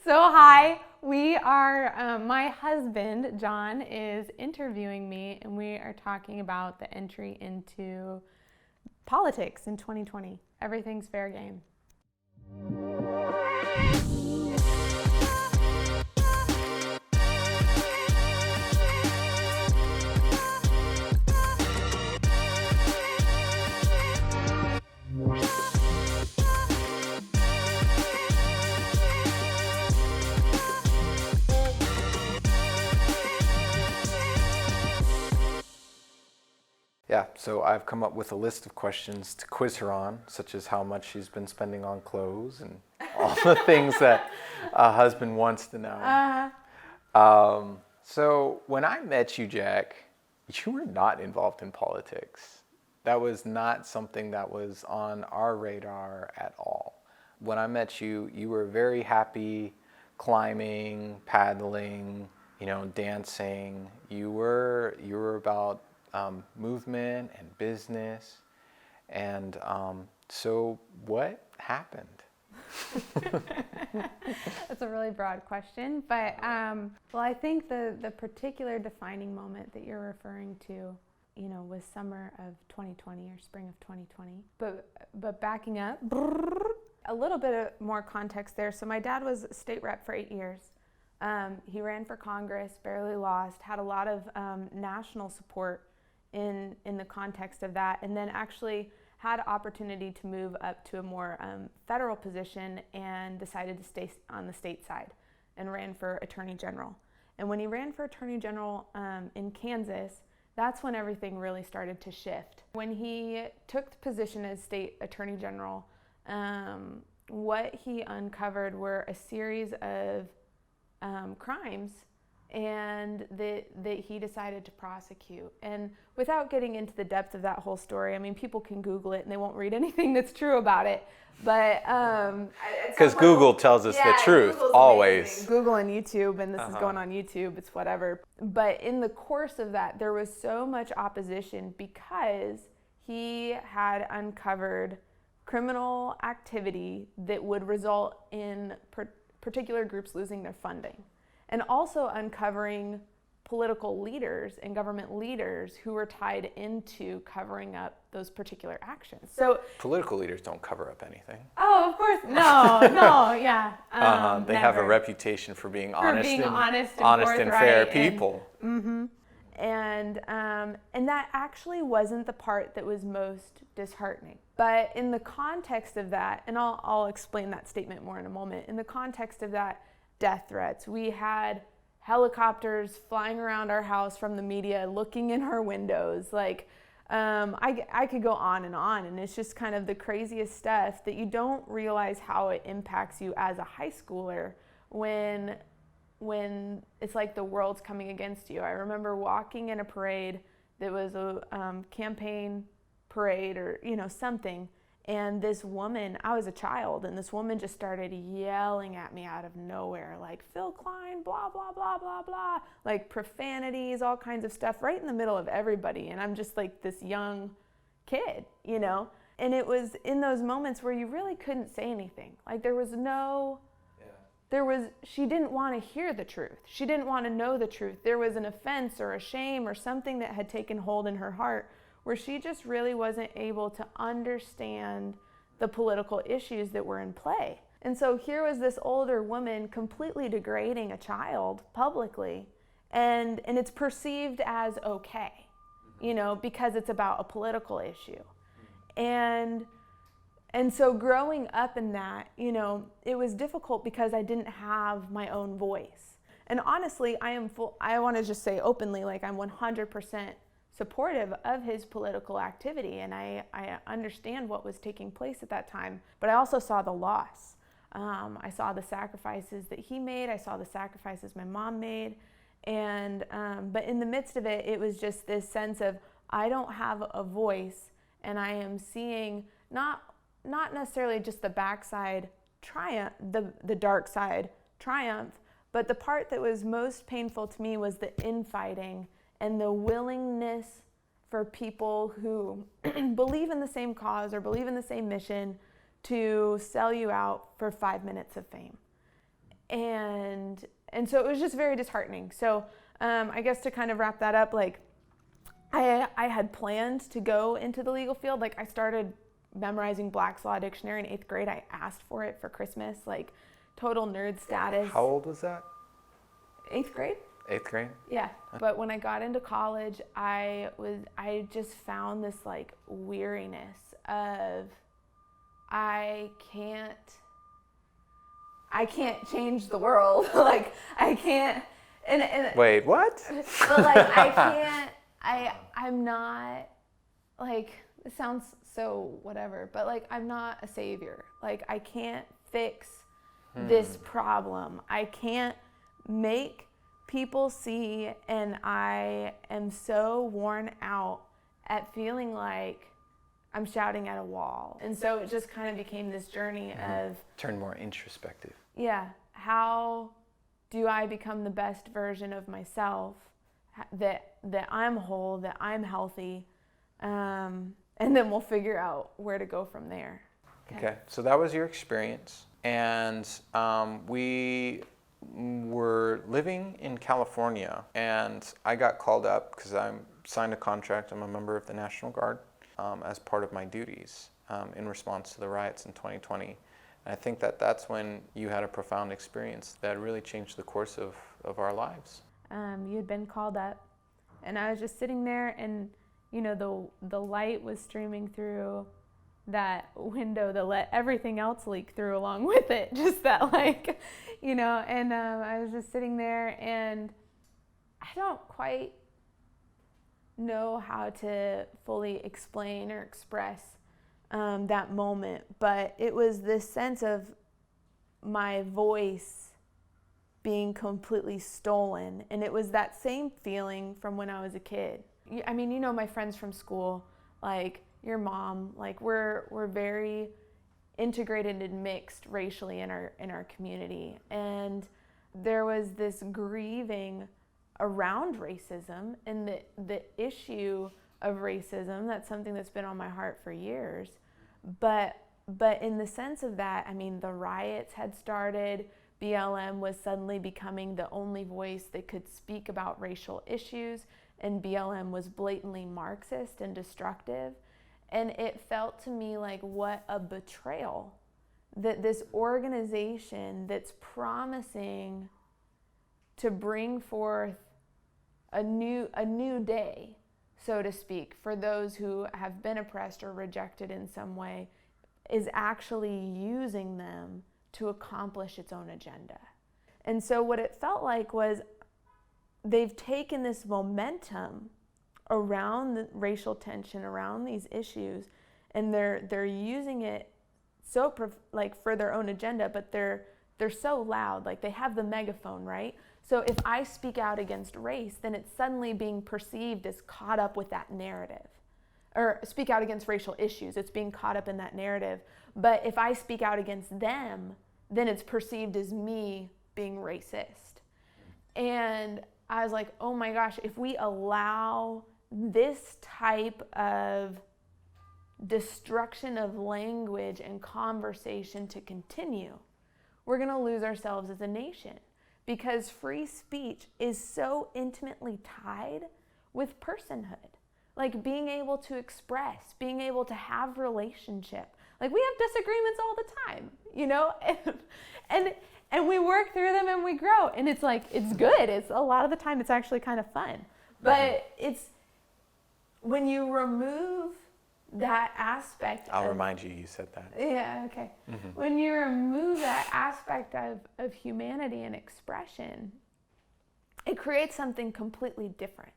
So hi, we are, my husband, John, is interviewing me, and we are talking about the entry into politics in 2020. Everything's fair game. Yeah, so I've come up with a list of questions to quiz her on, such as how much she's been spending on clothes and all the things that a husband wants to know. So when I met you, Jack, you were not involved in politics. That was not something that was on our radar at all. When I met you, you were very happy climbing, paddling, dancing. You were about movement and business. And so what happened? That's a really broad question, but well, I think the particular defining moment that you're referring to, was summer of 2020 or spring of 2020. But backing up, a little bit of more context there. So my dad was state rep for 8 years. He ran for Congress, barely lost, had a lot of national support in the context of that, and then actually had opportunity to move up to a more federal position and decided to stay on the state side and ran for Attorney General. And when he ran for Attorney General in Kansas, that's when everything really started to shift. When he took the position as state Attorney General, what he uncovered were a series of crimes and that he decided to prosecute. And without getting into the depth of that whole story, I mean, people can Google it and they won't read anything that's true about it. But because Google tells us the truth, Google's always. Amazing. Google and YouTube, and this is going on YouTube, it's whatever. But in the course of that, there was so much opposition because he had uncovered criminal activity that would result in particular groups losing their funding. And also uncovering political leaders and government leaders who were tied into covering up those particular actions. So Political leaders don't cover up anything. Oh, of course, yeah. They have a reputation for being honest and forthright fair people. And that actually wasn't the part that was most disheartening. But in the context of that, and I'll explain that statement more in a moment, in the context of that, death threats. We had helicopters flying around our house from the media, looking in our windows. Like, I could go on, and it's just kind of the craziest stuff that you don't realize how it impacts you as a high schooler when it's like the world's coming against you. I remember walking in a parade that was a campaign parade or something. And this woman, I was a child, and this woman just started yelling at me out of nowhere, like, Phil Klein, blah, blah, blah, blah, blah, like profanities, all kinds of stuff, right in the middle of everybody. And I'm just like this young kid, And it was in those moments where you really couldn't say anything. Like she didn't want to hear the truth. She didn't want to know the truth. There was an offense or a shame or something that had taken hold in her heart where she just really wasn't able to understand the political issues that were in play. And so here was this older woman completely degrading a child publicly, and it's perceived as okay, because it's about a political issue. And so growing up in that, it was difficult because I didn't have my own voice. And honestly, I want to just say openly, like, I'm 100% supportive of his political activity, and I understand what was taking place at that time, but I also saw the loss. I saw the sacrifices that he made, I saw the sacrifices my mom made, and but in the midst of it, it was just this sense of I don't have a voice, and I am seeing not necessarily just the backside triumph, the dark side triumph, but the part that was most painful to me was the infighting and the willingness for people who believe in the same cause or believe in the same mission to sell you out for 5 minutes of fame. and so it was just very disheartening. So I guess to kind of wrap that up, like I had planned to go into the legal field. Like I started memorizing Black's Law Dictionary in 8th grade. I asked for it for Christmas, like total nerd status. How old was that? 8th grade. 8th grade? Yeah. But when I got into college, I just found this like weariness of I can't change the world. Like I can't and Wait, what? But like I can't I'm not, like, it sounds so whatever, but like I'm not a savior. Like I can't fix this problem. I can't make people see, and I am so worn out at feeling like I'm shouting at a wall. And so it just kind of became this journey of Turned more introspective. yeah, how do I become the best version of myself, that I'm whole, that I'm healthy, and then we'll figure out where to go from there. Okay, so that was your experience, and we were living in California, and I got called up because I signed a contract. I'm a member of the National Guard as part of my duties in response to the riots in 2020. And I think that that's when you had a profound experience that really changed the course of our lives. You had been called up, and I was just sitting there, and you know the light was streaming through that window that let everything else leak through along with it. Just that, like, you know, and I was just sitting there, and I don't quite know how to fully explain or express that moment, but it was this sense of my voice being completely stolen, and it was that same feeling from when I was a kid. I mean, you know, my friends from school, like your mom, like we're very integrated and mixed racially in our community, and there was this grieving around racism and the issue of racism. That's something that's been on my heart for years, but in the sense of that, I mean, the riots had started. BLM was suddenly becoming the only voice that could speak about racial issues, and BLM was blatantly Marxist and destructive. And it felt to me like what a betrayal that this organization that's promising to bring forth a new day, so to speak, for those who have been oppressed or rejected in some way, is actually using them to accomplish its own agenda. And so what it felt like was they've taken this momentum around the racial tension, around these issues, and they're using it so like for their own agenda, but they're so loud, like they have the megaphone, right? So if I speak out against race, then it's suddenly being perceived as caught up with that narrative. Or speak out against racial issues, it's being caught up in that narrative. But if I speak out against them, then it's perceived as me being racist. And I was like, oh my gosh, if we allow this type of destruction of language and conversation to continue, we're gonna lose ourselves as a nation, because free speech is so intimately tied with personhood. Like being able to express, being able to have relationship. Like we have disagreements all the time, you know, and we work through them and we grow, and it's like, it's good. It's a lot of the time it's actually kind of fun, but it's when you remove that aspect. I'll remind you said that. Yeah, okay. Mm-hmm. When you remove that aspect of humanity and expression, it creates something completely different.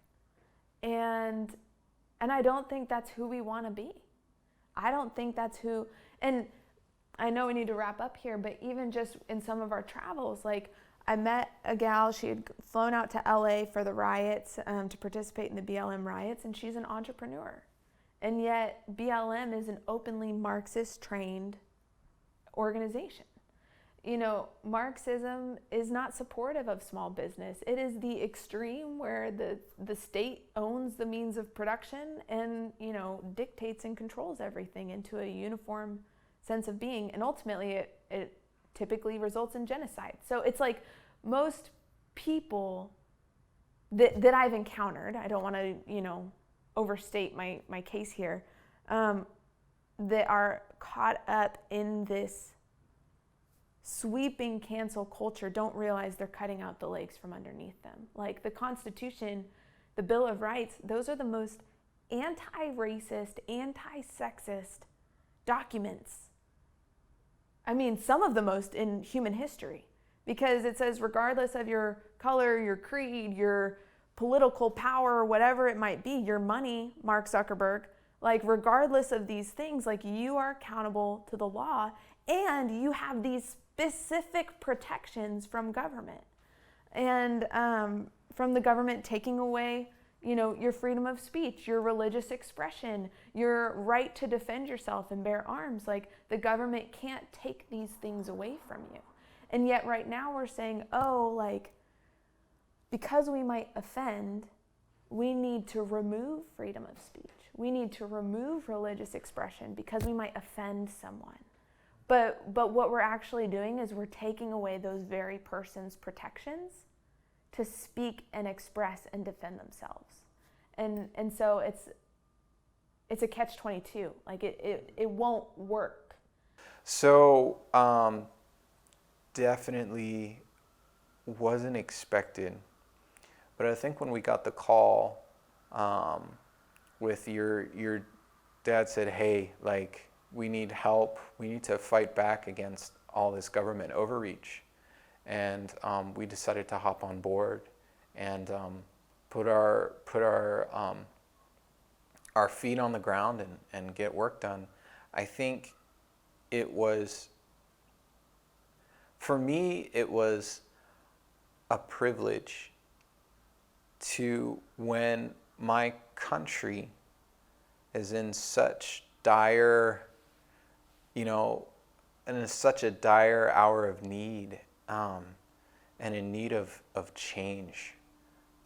And I don't think that's who we want to be. I don't think that's who, and I know we need to wrap up here, but even just in some of our travels, like I met a gal, she had flown out to LA for the riots, to participate in the BLM riots, and she's an entrepreneur. And yet BLM is an openly Marxist trained organization. You know, Marxism is not supportive of small business. It is the extreme where the state owns the means of production and, you know, dictates and controls everything into a uniform sense of being. And ultimately it typically results in genocide. So it's like most people that I've encountered, I don't want to, overstate my case here, that are caught up in this sweeping cancel culture don't realize they're cutting out the legs from underneath them. Like the Constitution, the Bill of Rights, those are the most anti-racist, anti-sexist documents. I mean, some of the most in human history, because it says regardless of your color, your creed, your political power, whatever it might be, your money, Mark Zuckerberg, like regardless of these things, like you are accountable to the law and you have these specific protections from government and from the government taking away your freedom of speech, your religious expression, your right to defend yourself and bear arms. Like the government can't take these things away from you. And yet right now we're saying, because we might offend, we need to remove freedom of speech. We need to remove religious expression because we might offend someone. But what we're actually doing is we're taking away those very person's protections to speak and express and defend themselves. And so it's a catch-22. Like it won't work. So definitely wasn't expected. But I think when we got the call with your dad said, hey, like we need help. We need to fight back against all this government overreach. And we decided to hop on board and put our feet on the ground and get work done. I think it was, for me, it was a privilege to, when my country is in such dire, and in such a dire hour of need, and in need of change,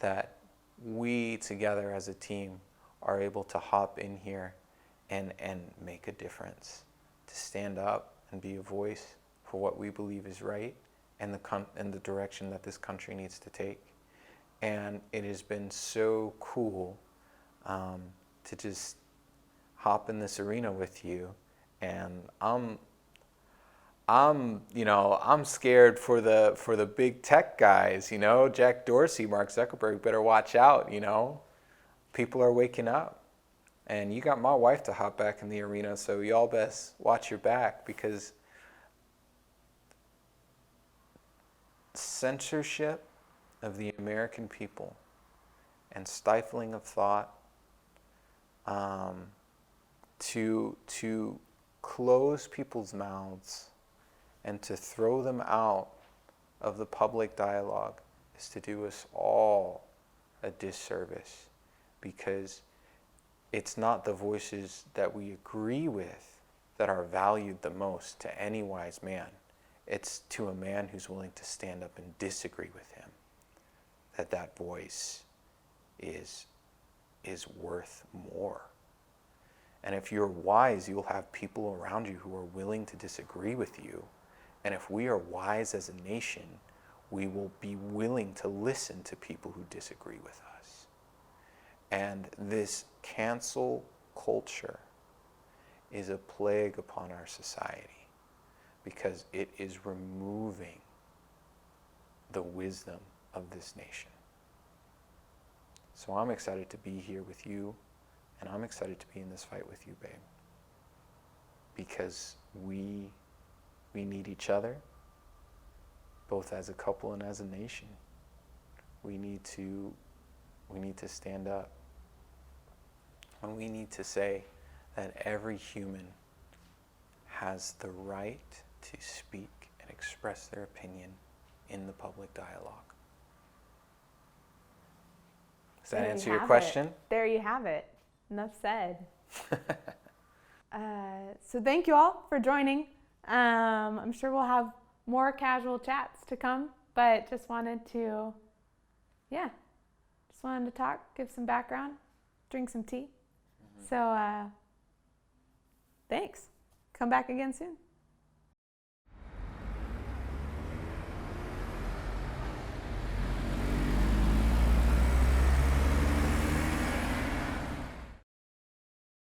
that we together as a team are able to hop in here and make a difference, to stand up and be a voice for what we believe is right and the direction that this country needs to take. And it has been so cool to just hop in this arena with you. And I'm scared for the big tech guys, Jack Dorsey, Mark Zuckerberg, better watch out, People are waking up. And you got my wife to hop back in the arena, so y'all best watch your back, because censorship of the American people and stifling of thought, to close people's mouths and to throw them out of the public dialogue is to do us all a disservice, because it's not the voices that we agree with that are valued the most to any wise man. It's to a man who's willing to stand up and disagree with him that voice is worth more. And if you're wise, you'll have people around you who are willing to disagree with you. And if we are wise as a nation, we will be willing to listen to people who disagree with us. And this cancel culture is a plague upon our society, because it is removing the wisdom of this nation. So I'm excited to be here with you, and I'm excited to be in this fight with you, babe. Because we need each other, both as a couple and as a nation. We need to stand up. And we need to say that every human has the right to speak and express their opinion in the public dialogue. Does that answer your question? There you have it. Enough said. So thank you all for joining. I'm sure we'll have more casual chats to come, but just wanted to talk, give some background, drink some tea. So thanks. Come back again soon.